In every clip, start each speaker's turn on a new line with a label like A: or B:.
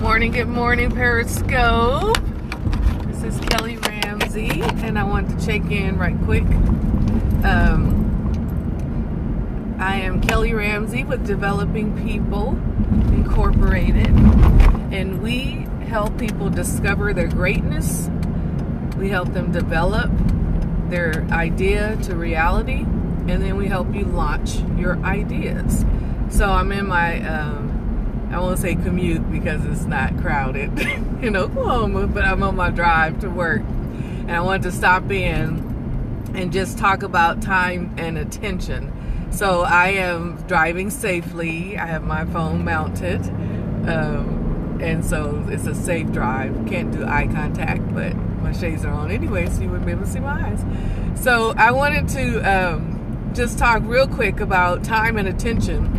A: Good morning, Periscope. This is Kelly Ramsey, and I wanted to check in right quick. I am Kelly Ramsey with Developing People Incorporated, and we help people discover their greatness. We help them develop their idea to reality, and then we help you launch your ideas. So I'm in my I won't say commute because it's not crowded in Oklahoma, but I'm on my drive to work. And I wanted to stop in and just talk about time and attention. So I am driving safely. I have my phone mounted. And so it's a safe drive. Can't do eye contact, but my shades are on anyway, so you wouldn't be able to see my eyes. So I wanted to just talk real quick about time and attention.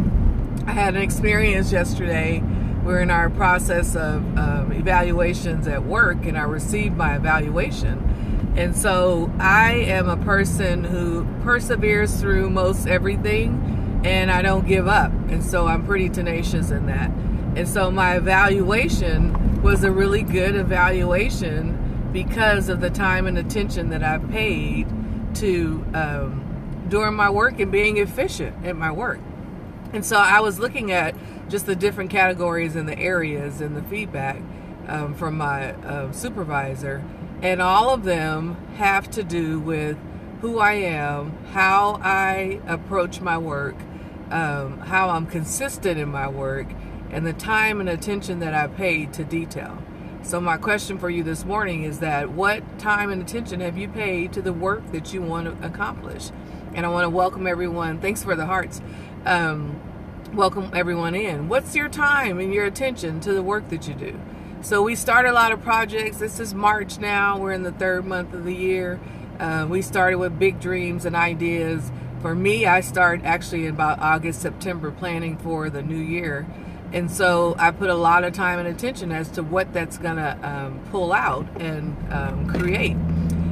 A: I had an experience yesterday. We're in our process of evaluations at work, and I received my evaluation. And so I am a person who perseveres through most everything, and I don't give up. And so I'm pretty tenacious in that. And so my evaluation was a really good evaluation because of the time and attention that I paid to during my work and being efficient at my work. And so I was looking at just the different categories and the areas and the feedback from my supervisor. And all of them have to do with who I am, how I approach my work, how I'm consistent in my work, and the time and attention that I paid to detail. So my question for you this morning is that what time and attention have you paid to the work that you want to accomplish? And I want to welcome everyone. Thanks for the hearts. Welcome everyone in. What's your time and your attention to the work that you do? So we start a lot of projects. This is March now. We're in the third month of the year. We started with big dreams and ideas. For me, I start actually in about August, September, planning for the new year. And so I put a lot of time and attention as to what that's going to pull out and create.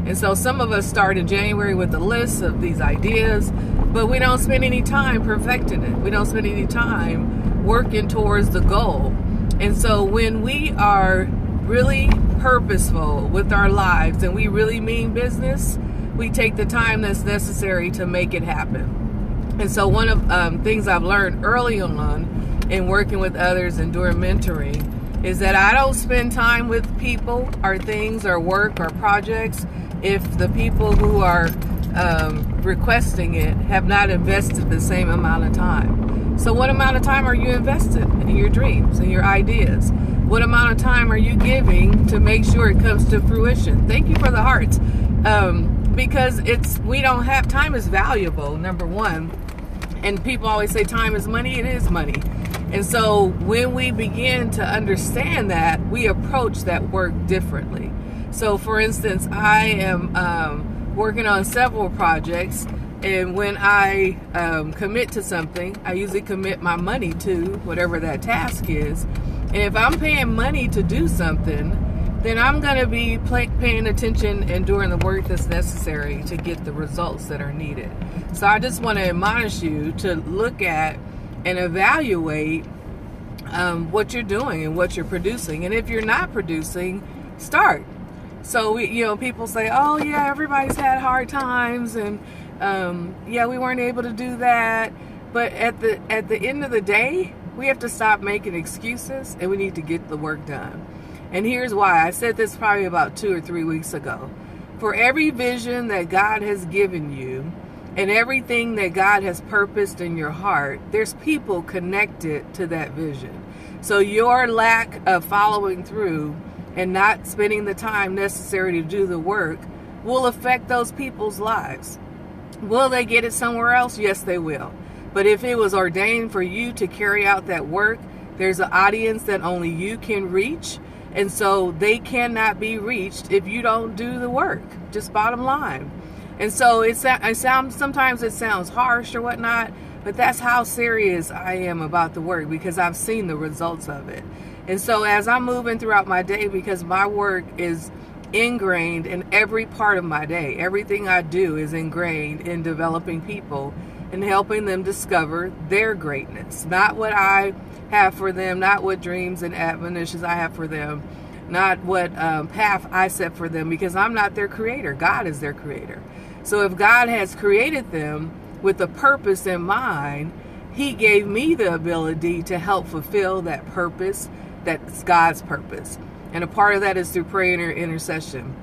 A: And so some of us start in January with a list of these ideas, but we don't spend any time perfecting it. We don't spend any time working towards the goal. And so when we are really purposeful with our lives and we really mean business, we take the time that's necessary to make it happen. And so one of things I've learned early on in working with others and doing mentoring is that I don't spend time with people or things or work or projects if the people who are requesting it have not invested the same amount of time. So what amount of time are you invested in your dreams and your ideas? What amount of time are you giving to make sure it comes to fruition? Thank you for the hearts. Because we don't have, time is valuable, number one. And people always say time is money. It is money. And so when we begin to understand that, we approach that work differently. So for instance, I am working on several projects, and when I commit to something, I usually commit my money to whatever that task is. And if I'm paying money to do something, then I'm going to be paying attention and doing the work that's necessary to get the results that are needed. So I just want to admonish you to look at and evaluate what you're doing and what you're producing. And if you're not producing, start. So people say, oh yeah, everybody's had hard times, and yeah, we weren't able to do that. But at the end of the day, we have to stop making excuses, and we need to get the work done. And here's why. I said this probably about 2 or 3 weeks ago. For every vision that God has given you and everything that God has purposed in your heart, there's people connected to that vision. So your lack of following through and not spending the time necessary to do the work will affect those people's lives. Will they get it somewhere else? Yes, they will. But if it was ordained for you to carry out that work, there's an audience that only you can reach. And so they cannot be reached if you don't do the work. Just bottom line. And so sometimes it sounds harsh or whatnot, but that's how serious I am about the work, because I've seen the results of it. And so as I'm moving throughout my day, because my work is ingrained in every part of my day, everything I do is ingrained in developing people and helping them discover their greatness, not what I have for them, not what dreams and admonitions I have for them, not what path I set for them, because I'm not their creator. God is their creator. So if God has created them with a purpose in mind, he gave me the ability to help fulfill that purpose. That's God's purpose. And a part of that is through prayer and intercession.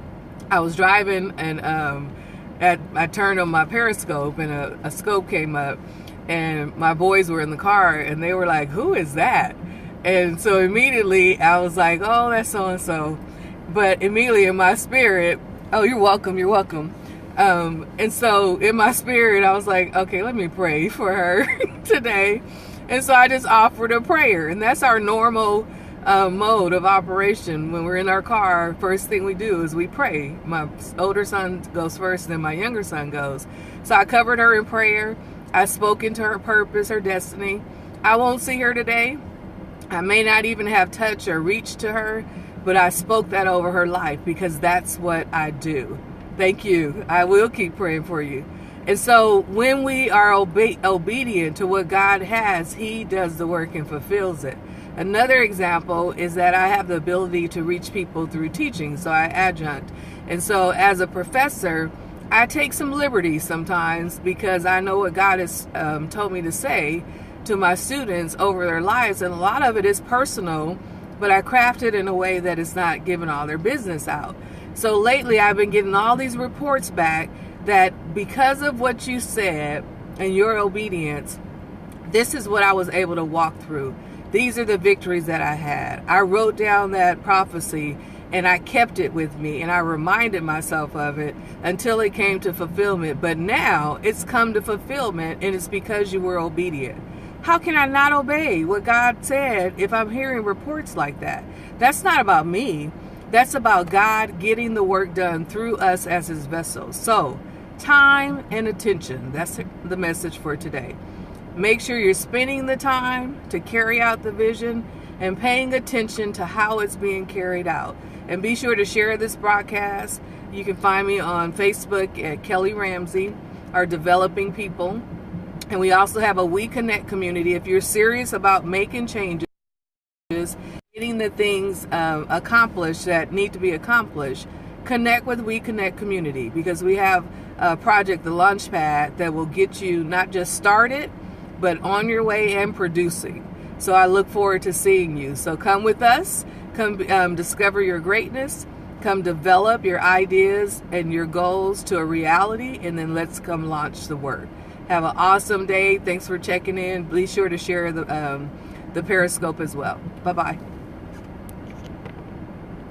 A: I was driving and I turned on my Periscope and a scope came up, and my boys were in the car and they were like, "Who is that?" And so immediately I was like, "Oh, that's so-and-so." But immediately in my spirit, "Oh, you're welcome, you're welcome." And so in my spirit, I was like, okay, let me pray for her today. And so I just offered a prayer. And that's our normal mode of operation. When we're in our car, first thing we do is we pray. My older son goes first, then my younger son goes. So I covered her in prayer. I spoke into her purpose, her destiny. I won't see her today. I may not even have touch or reach to her, but I spoke that over her life because that's what I do. Thank you. I will keep praying for you. And so when we are obedient to what God has, he does the work and fulfills it. Another example is that I have the ability to reach people through teaching, so I adjunct. And so as a professor, I take some liberties sometimes because I know what God has told me to say to my students over their lives, and a lot of it is personal, but I craft it in a way that is not giving all their business out. So lately I've been getting all these reports back that because of what you said and your obedience, this is what I was able to walk through. These are the victories that I had. I wrote down that prophecy and I kept it with me and I reminded myself of it until it came to fulfillment. But now it's come to fulfillment, and it's because you were obedient. How can I not obey what God said if I'm hearing reports like that? That's not about me. That's about God getting the work done through us as his vessels. So, time and attention. That's the message for today. Make sure you're spending the time to carry out the vision and paying attention to how it's being carried out. And be sure to share this broadcast. You can find me on Facebook at Kelly Ramsey, or Developing People. And we also have a We Connect community. If you're serious about making changes, getting the things accomplished that need to be accomplished, connect with We Connect community, because we have a project, the Launchpad, that will get you not just started, but on your way and producing. So I look forward to seeing you. So come with us, come discover your greatness, come develop your ideas and your goals to a reality, and then let's come launch the work. Have an awesome day. Thanks for checking in. Be sure to share the Periscope as well. Bye-bye.